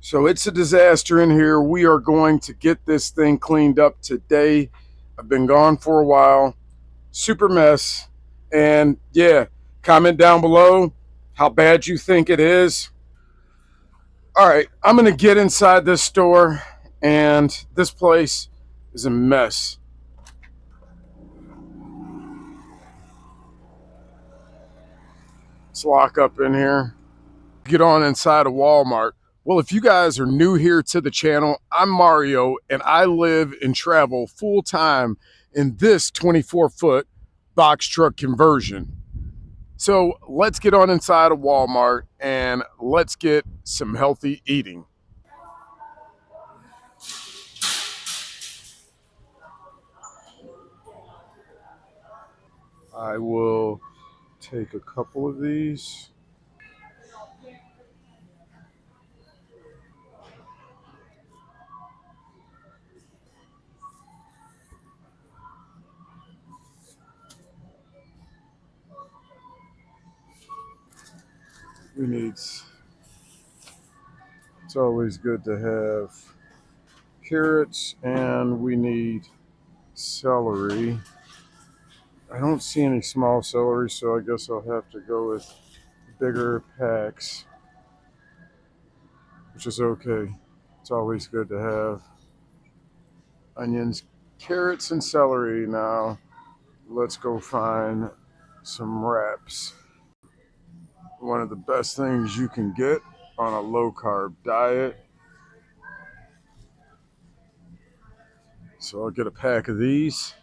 So it's a disaster in here. We are going to get this thing cleaned up today. I've been gone for a while. Super mess. And yeah, comment down below how bad you think it is. All right, I'm going to get inside this store, and this place is a mess. Let's lock up in here. Get on inside of Walmart. Well, if you guys are new here to the channel, I'm Mario, and I live and travel full time in this 24-foot box truck conversion. So let's get on inside of Walmart and let's get some healthy eating. I will take a couple of these. We need, it's always good to have carrots, and we need celery. I don't see any small celery, so I guess I'll have to go with bigger packs, which is okay. It's always good to have onions, carrots, and celery. Now, let's go find some wraps. One of the best things you can get on a low-carb diet. So I'll get a pack of these,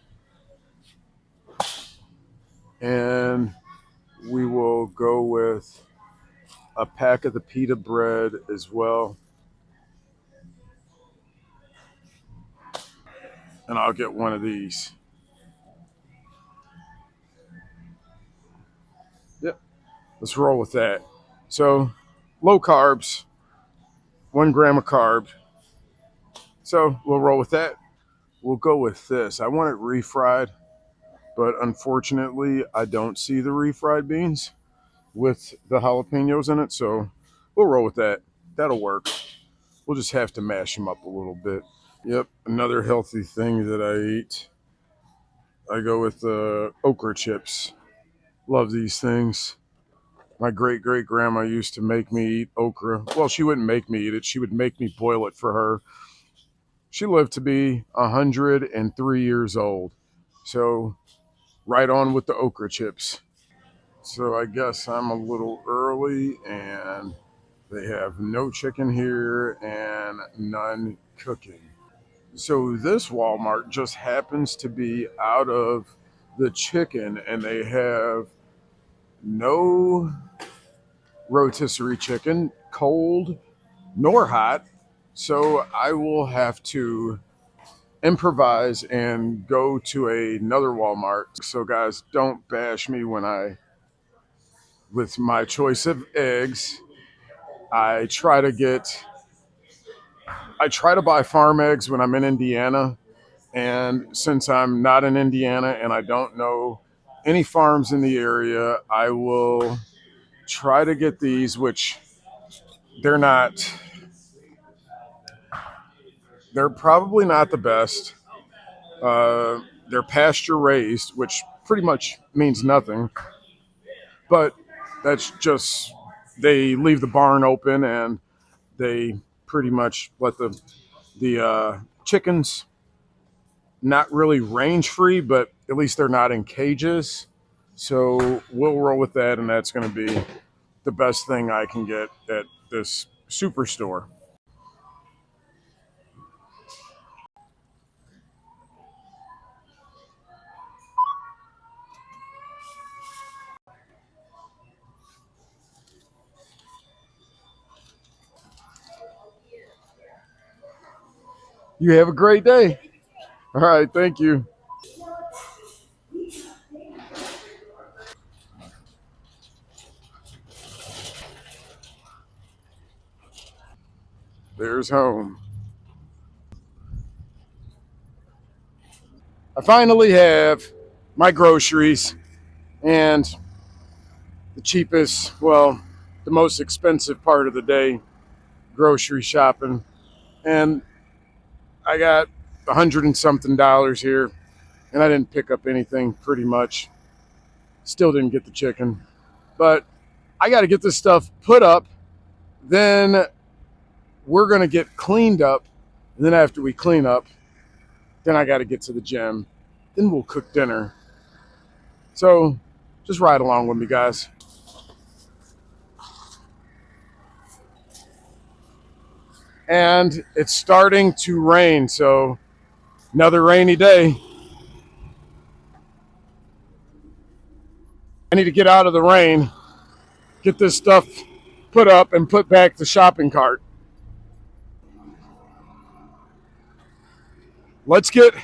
and we will go with a pack of the pita bread as well. And I'll get one of these. Yep, let's roll with that. So, low carbs, 1 gram of carb. So we'll roll with that. We'll go with this. I want it refried, but unfortunately, I don't see the refried beans with the jalapenos in it. So we'll roll with that. That'll work. We'll just have to mash them up a little bit. Yep, another healthy thing that I eat. I go with the okra chips. Love these things. My great grandma used to make me eat okra. Well, she wouldn't make me eat it. She would make me boil it for her. She lived to be 103 years old. So right on with the okra chips. So I guess I'm a little early, and they have no chicken here and none cooking. So this Walmart just happens to be out of the chicken, and they have no rotisserie chicken, cold nor hot. So I will have to improvise and go to another Walmart. So guys, don't bash me with my choice of eggs. I try to buy farm eggs when I'm in Indiana. And since I'm not in Indiana and I don't know any farms in the area, I will try to get these, which they're not, they're probably not the best. They're pasture raised, which pretty much means nothing. But that's just, they leave the barn open and they pretty much let the chickens not really range free, but at least they're not in cages. So we'll roll with that, and that's going to be the best thing I can get at this superstore. You have a great day. All right, thank you. There's home. I finally have my groceries, and the cheapest, well, the most expensive part of the day grocery shopping, and I got $100 and something here, and I didn't pick up anything pretty much. Still didn't get the chicken, but I got to get this stuff put up. Then we're going to get cleaned up. And then after we clean up, then I got to get to the gym. Then we'll cook dinner. So just ride along with me, guys. And it's starting to rain, so another rainy day. I need to get out of the rain, get this stuff put up, and put back the shopping cart. Let's get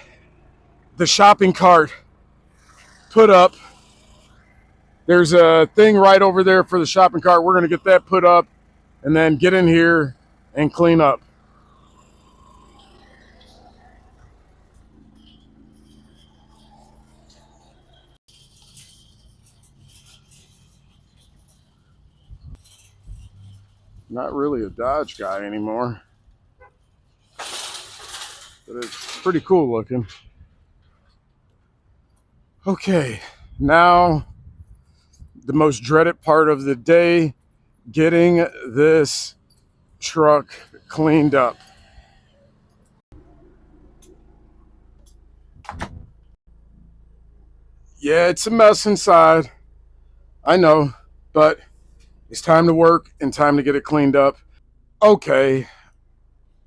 the shopping cart put up. There's a thing right over there for the shopping cart. We're going to get that put up and then get in here and clean up. Not really a Dodge guy anymore, but it's pretty cool looking. Okay, now the most dreaded part of the day, getting this truck cleaned up. Yeah, it's a mess inside, I know, but it's time to work and time to get it cleaned up. Okay,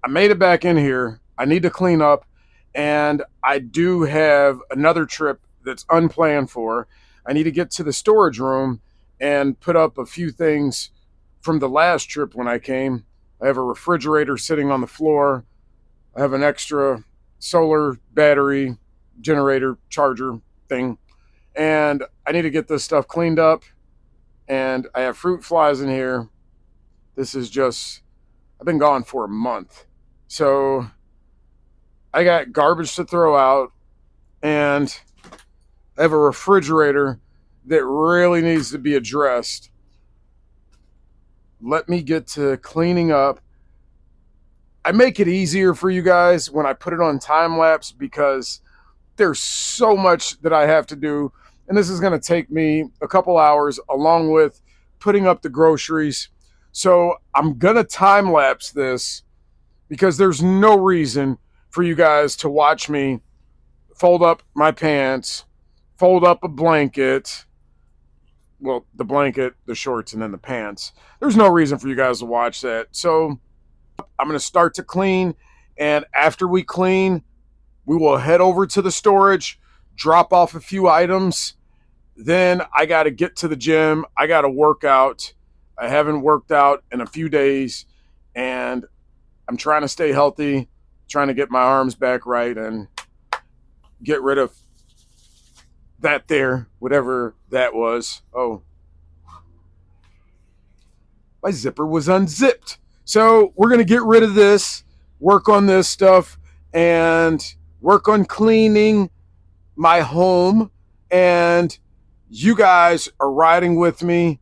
I made it back in here. I need to clean up, and I do have another trip that's unplanned for. I need to get to the storage room and put up a few things from the last trip when I came. I have a refrigerator sitting on the floor. I have an extra solar battery generator charger thing, and I need to get this stuff cleaned up. And I have fruit flies in here. This is just, I've been gone for a month. So I got garbage to throw out, and I have a refrigerator that really needs to be addressed. Let me get to cleaning up. I make it easier for you guys when I put it on time lapse because there's so much that I have to do. And this is going to take me a couple hours along with putting up the groceries. So I'm going to time lapse this because there's no reason for you guys to watch me fold up my pants, fold up a blanket. Well, the blanket, the shorts, and then the pants. There's no reason for you guys to watch that. So I'm going to start to clean. And after we clean, we will head over to the storage, drop off a few items. Then I got to get to the gym. I got to work out. I haven't worked out in a few days, and I'm trying to stay healthy, trying to get my arms back right and get rid of that there, whatever that was. Oh, my zipper was unzipped. So we're going to get rid of this, work on this stuff, and work on cleaning my home. And you guys are riding with me.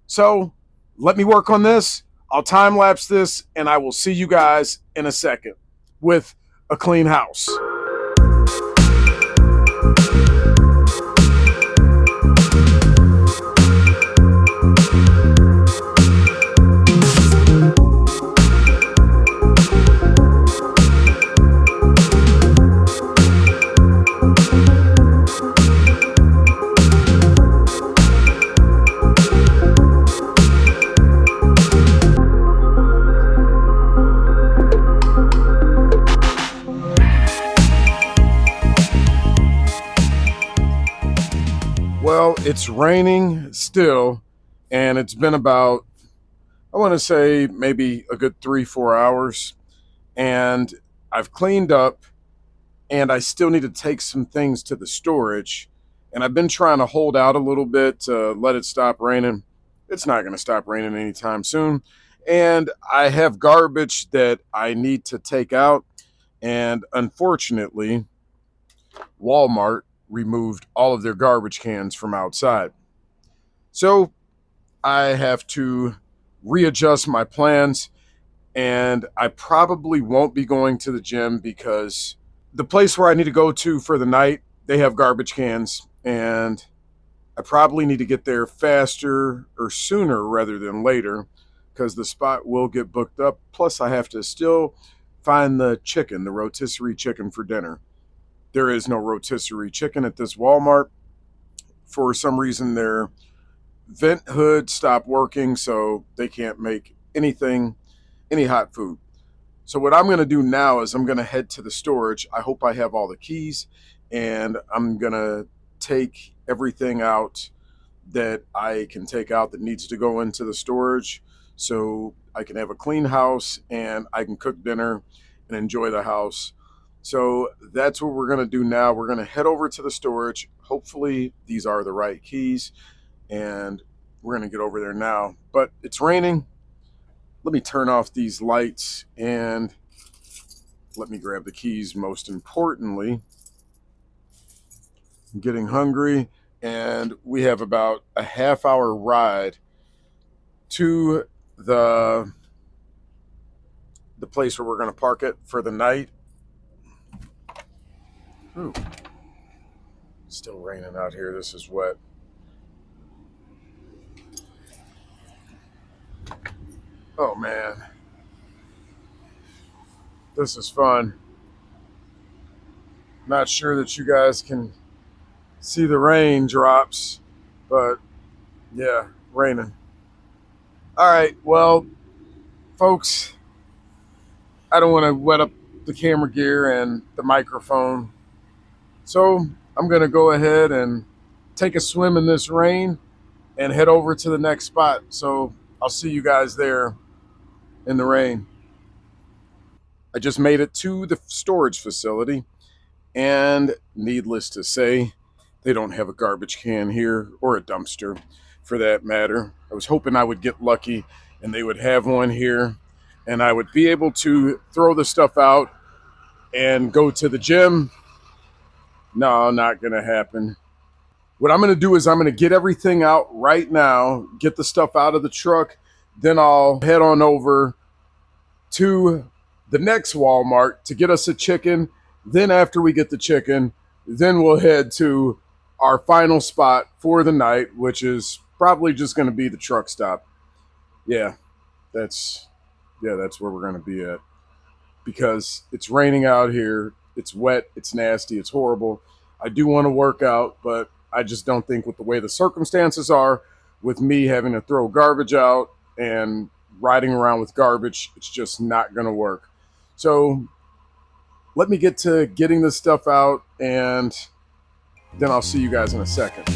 So let me work on this. I'll time lapse this, and I will see you guys in a second with a clean house. Well, it's raining still, and it's been about, I want to say maybe a good 3-4 hours, and I've cleaned up, and I still need to take some things to the storage, and I've been trying to hold out a little bit to let it stop raining. It's not going to stop raining anytime soon, and I have garbage that I need to take out, and unfortunately, Walmart removed all of their garbage cans from outside. So I have to readjust my plans. And I probably won't be going to the gym because the place where I need to go to for the night, they have garbage cans, and I probably need to get there faster or sooner rather than later because the spot will get booked up. Plus, I have to still find the chicken, the rotisserie chicken for dinner. There is no rotisserie chicken at this Walmart. For some reason, their vent hood stopped working, so they can't make anything, any hot food. So what I'm going to do now is I'm going to head to the storage. I hope I have all the keys, and I'm going to take everything out that I can take out that needs to go into the storage so I can have a clean house and I can cook dinner and enjoy the house. So that's what we're going to do now. We're going to head over to the storage. Hopefully these are the right keys, and we're going to get over there now. But it's raining. Let me turn off these lights and let me grab the keys. Most importantly, I'm getting hungry, and we have about a half-hour ride to the place where we're going to park it for the night. Ooh. Still raining out here. This is wet. Oh man, this is fun. Not sure that you guys can see the raindrops, but yeah, raining. All right, well, folks, I don't want to wet up the camera gear and the microphone, so I'm going to go ahead and take a swim in this rain and head over to the next spot. So I'll see you guys there in the rain. I just made it to the storage facility, and needless to say, they don't have a garbage can here, or a dumpster for that matter. I was hoping I would get lucky and they would have one here and I would be able to throw the stuff out and go to the gym. No, not gonna happen. What I'm gonna do is I'm gonna get everything out right now, get the stuff out of the truck, then I'll head on over to the next Walmart to get us a chicken. Then after we get the chicken, then we'll head to our final spot for the night, which is probably just going to be the truck stop. Yeah, that's where we're going to be at because it's raining out here. It's wet. It's nasty. It's horrible. I do want to work out, but I just don't think with the way the circumstances are, with me having to throw garbage out and riding around with garbage, it's just not going to work. So let me get to getting this stuff out, and then I'll see you guys in a second.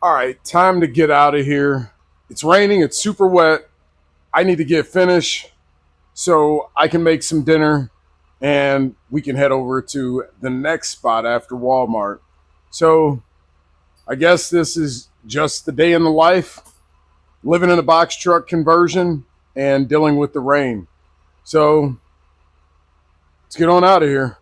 All right, time to get out of here. It's raining, it's super wet. I need to get finished so I can make some dinner and we can head over to the next spot after Walmart. So I guess this is just the day in the life, living in a box truck conversion and dealing with the rain. So let's get on out of here.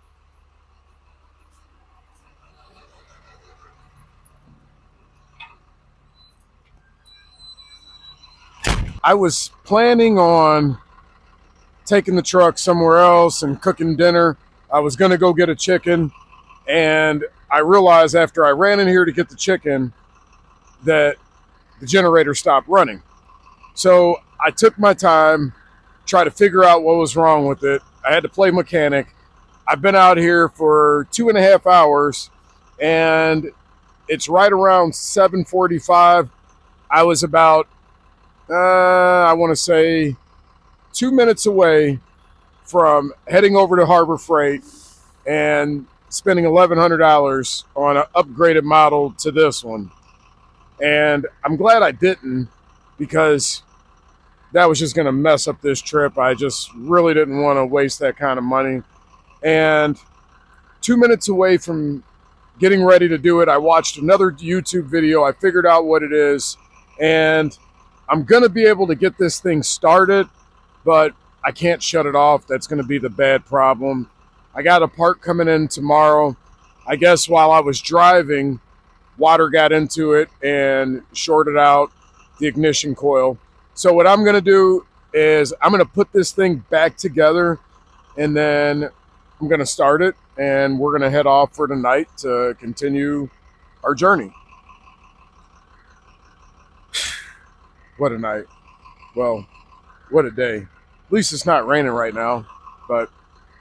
I was planning on taking the truck somewhere else and cooking dinner. I was going to go get a chicken, and I realized after I ran in here to get the chicken that the generator stopped running. So I took my time, tried to figure out what was wrong with it. I had to play mechanic. I've been out here for 2.5 hours, and it's right around 7:45. I was about I want to say 2 minutes away from heading over to Harbor Freight and spending $1,100 on an upgraded model to this one. And I'm glad I didn't, because that was just going to mess up this trip. I just really didn't want to waste that kind of money. And 2 minutes away from getting ready to do it, I watched another YouTube video. I figured out what it is, and I'm going to be able to get this thing started, but I can't shut it off. That's going to be the bad problem. I got a part coming in tomorrow. I guess while I was driving, water got into it and shorted out the ignition coil. So what I'm going to do is I'm going to put this thing back together, and then I'm going to start it, and we're going to head off for tonight to continue our journey. What a night. Well, what a day. At least it's not raining right now, but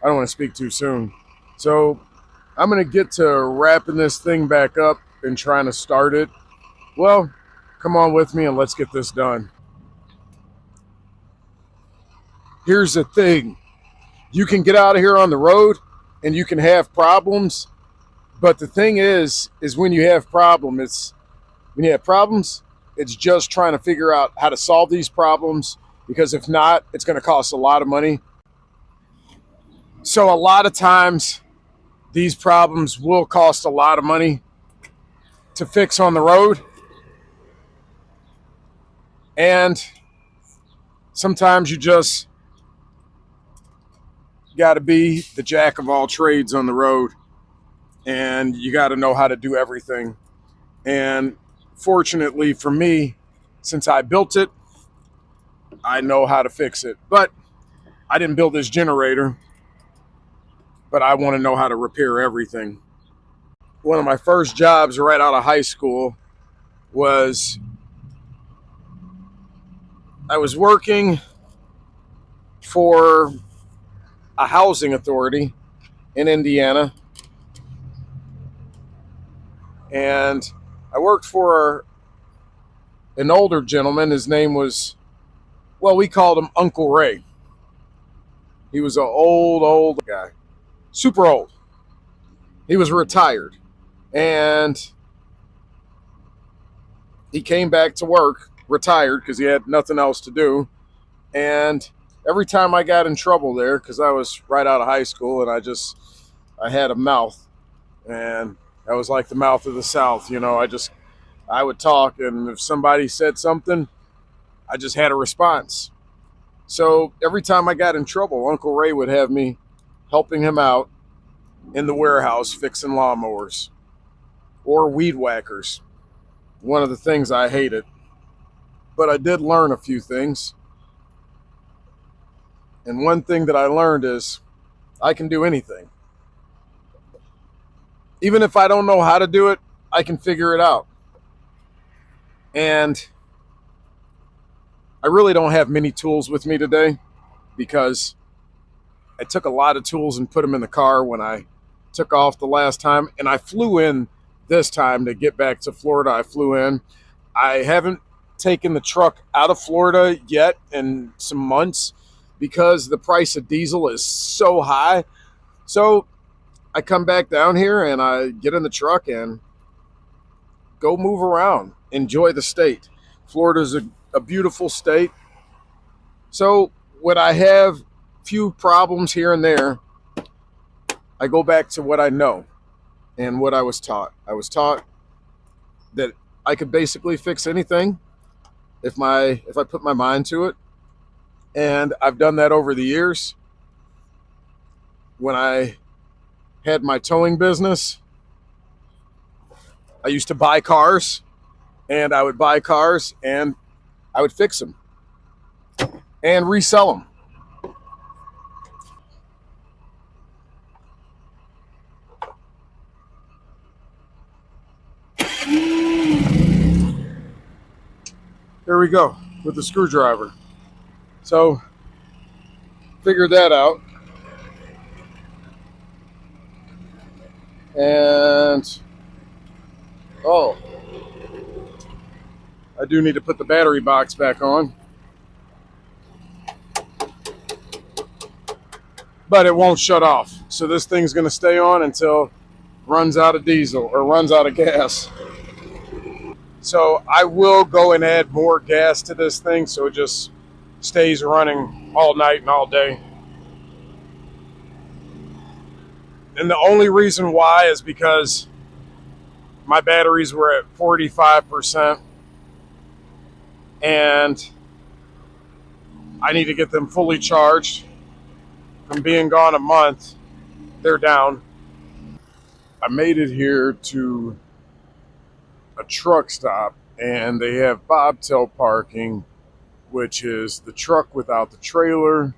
I don't want to speak too soon. So I'm going to get to wrapping this thing back up and trying to start it. Well, come on with me and let's get this done. Here's the thing. You can get out of here on the road and you can have problems. But the thing is when you have problems, it's just trying to figure out how to solve these problems, because if not, it's going to cost a lot of money. So a lot of times these problems will cost a lot of money to fix on the road. And sometimes you just got to be the jack of all trades on the road, and you got to know how to do everything. And fortunately for me, since I built it, I know how to fix it. But I didn't build this generator, but I want to know how to repair everything. One of my first jobs right out of high school was I was working for a housing authority in Indiana, and I worked for an older gentleman. His name was, well, we called him Uncle Ray. He was an old guy, super old. He was retired, and he came back to work, retired, because he had nothing else to do. And every time I got in trouble there, because I was right out of high school and I had a mouth, and I was like the mouth of the South, I would talk, and if somebody said something, I just had a response. So every time I got in trouble, Uncle Ray would have me helping him out in the warehouse fixing lawnmowers or weed whackers. One of the things I hated. But I did learn a few things. And one thing that I learned is I can do anything. Even if I don't know how to do it, I can figure it out. And I really don't have many tools with me today, because I took a lot of tools and put them in the car when I took off the last time. And I flew in this time to get back to Florida. I flew in. I haven't taken the truck out of Florida yet in some months because the price of diesel is so high. So I come back down here and I get in the truck and go move around, enjoy the state. Florida's a beautiful state. So when I have few problems here and there, I go back to what I know and what I was taught. I was taught that I could basically fix anything if I put my mind to it. And I've done that over the years. When I had my towing business, I used to buy cars, and I would buy cars and I would fix them and resell them. There we go with the screwdriver. So figured that out. And I do need to put the battery box back on. But it won't shut off. So this thing's going to stay on until it runs out of diesel or runs out of gas. So I will go and add more gas to this thing so it just stays running all night and all day. And the only reason why is because my batteries were at 45%, and I need to get them fully charged. From being gone a month, they're down. I made it here to a truck stop, and they have bobtail parking, which is the truck without the trailer.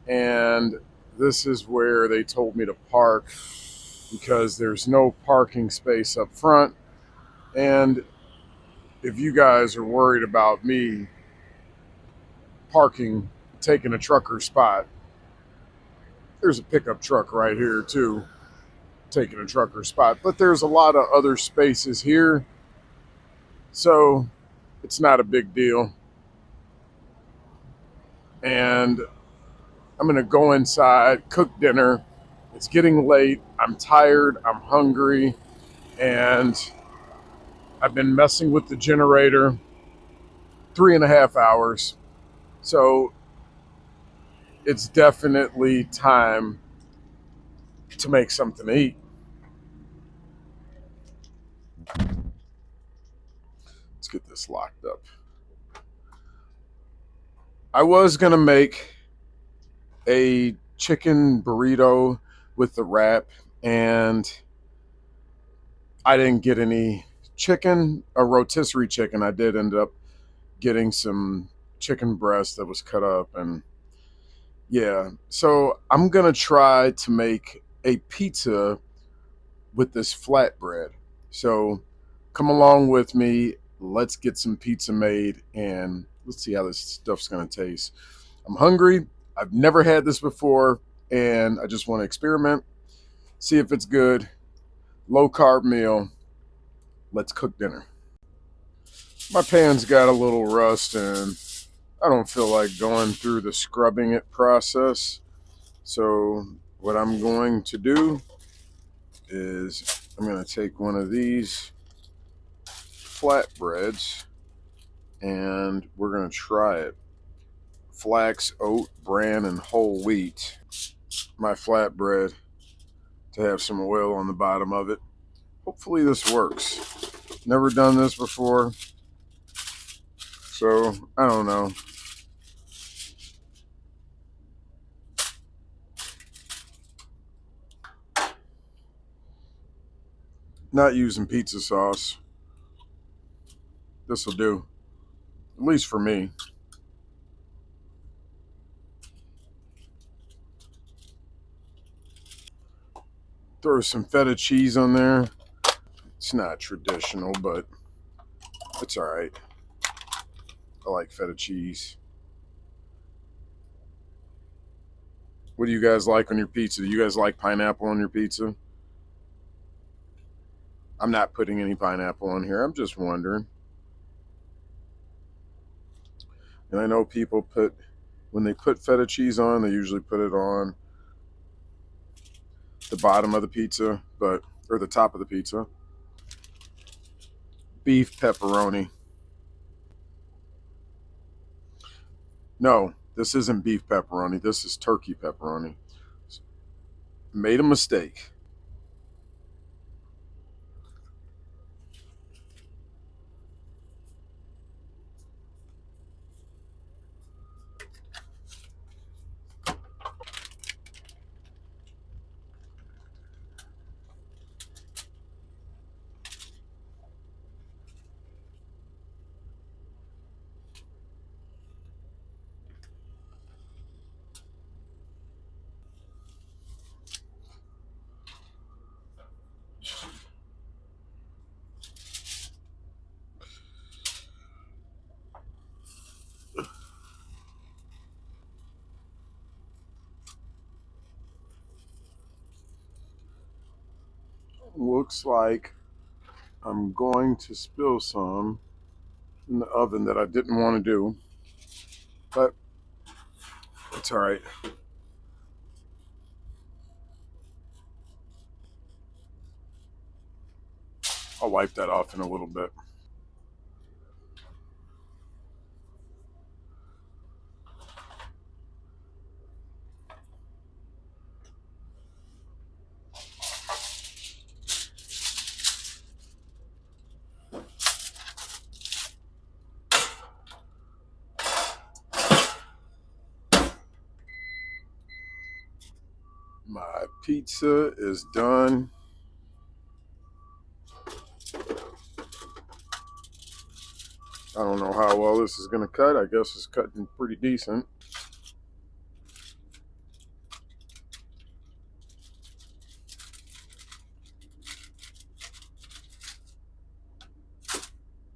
And this is where they told me to park because there's no parking space up front. And if you guys are worried about me parking, taking a trucker's spot, there's a pickup truck right here too, taking a trucker's spot. But there's a lot of other spaces here, so it's not a big deal. And I'm going to go inside, cook dinner. It's getting late. I'm tired. I'm hungry. And I've been messing with the generator 3.5 hours. So it's definitely time to make something to eat. Let's get this locked up. I was going to make a chicken burrito with the wrap, and I didn't get any chicken, a rotisserie chicken. I did end up getting some chicken breast that was cut up, and yeah. So I'm going to try to make a pizza with this flatbread. So come along with me. Let's get some pizza made, and let's see how this stuff's going to taste. I'm hungry. I've never had this before, and I just want to experiment, see if it's good. Low carb meal. Let's cook dinner. My pan's got a little rust, and I don't feel like going through the scrubbing it process. So what I'm going to do is I'm going to take one of these flatbreads, and we're going to try it. Flax, oat, bran, and whole wheat. My flatbread to have some oil on the bottom of it. Hopefully this works. Never done this before, so I don't know. Not using pizza sauce. This will do, at least for me. Throw some feta cheese on there. It's not traditional, but it's all right. I like feta cheese. What do you guys like on your pizza? Do you guys like pineapple on your pizza? I'm not putting any pineapple on here. I'm just wondering. And I know people put, when they put feta cheese on, they usually put it on the bottom of the pizza, or the top of the pizza. Beef pepperoni. No, this isn't beef pepperoni. This is turkey pepperoni. Made a mistake. Looks like I'm going to spill some in the oven that I didn't want to do, but it's all right. I'll wipe that off in a little bit. Pizza is done. I don't know how well this is going to cut. I guess it's cutting pretty decent.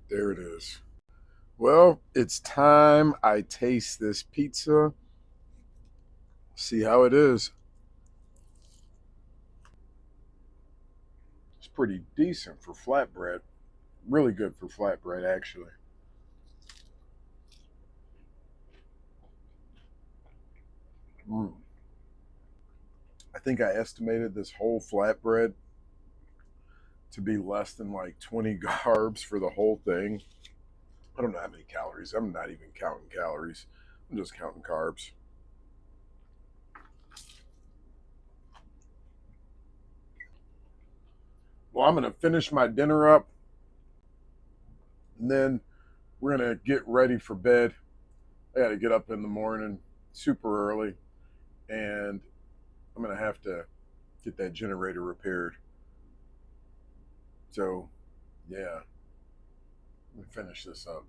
There it is. Well, it's time I taste this pizza. See how it is. It's pretty decent for flatbread. Really good for flatbread, actually. I think I estimated this whole flatbread to be less than like 20 carbs for the whole thing. I don't know how many calories. I'm not even counting calories. I'm just counting carbs. Well, I'm going to finish my dinner up, and then we're going to get ready for bed. I got to get up in the morning super early, and I'm going to have to get that generator repaired. So, yeah, let me finish this up.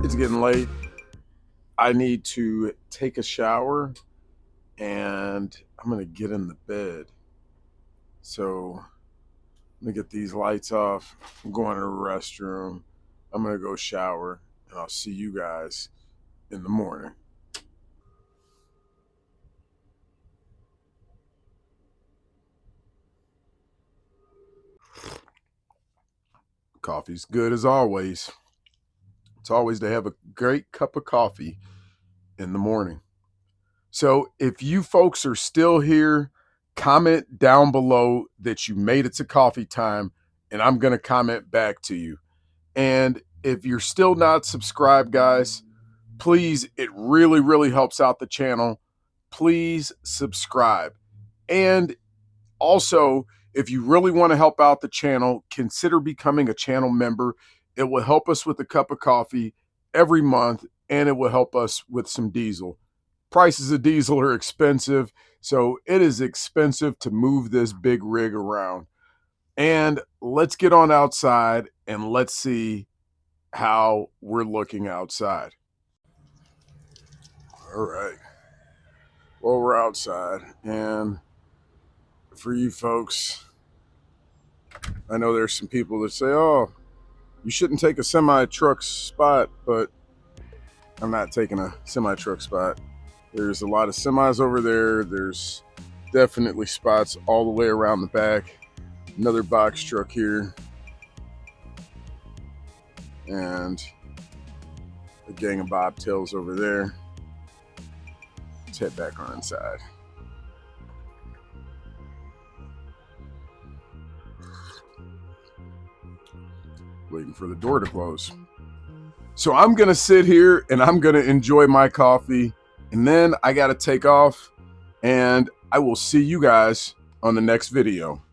It's getting late. I need to take a shower, and I'm going to get in the bed. So let me get these lights off. I'm going to the restroom. I'm going to go shower, and I'll see you guys in the morning. Coffee's good as always. It's always to have a great cup of coffee in the morning. So if you folks are still here, comment down below that you made it to coffee time, and I'm going to comment back to you. And if you're still not subscribed, guys, please, it really, really helps out the channel. Please subscribe. And also, if you really want to help out the channel, consider becoming a channel member. It will help us with a cup of coffee every month, and it will help us with some diesel. Prices of diesel are expensive, so it is expensive to move this big rig around. And let's get on outside and let's see how we're looking outside. All right. Well, we're outside, and for you folks, I know there's some people that say, oh, you shouldn't take a semi-truck spot, but I'm not taking a semi-truck spot. There's a lot of semis over there. There's definitely spots all the way around the back. Another box truck here. And a gang of bobtails over there. Let's head back on inside. Waiting for the door to close. So I'm going to sit here and I'm going to enjoy my coffee. And then I got to take off. And I will see you guys on the next video.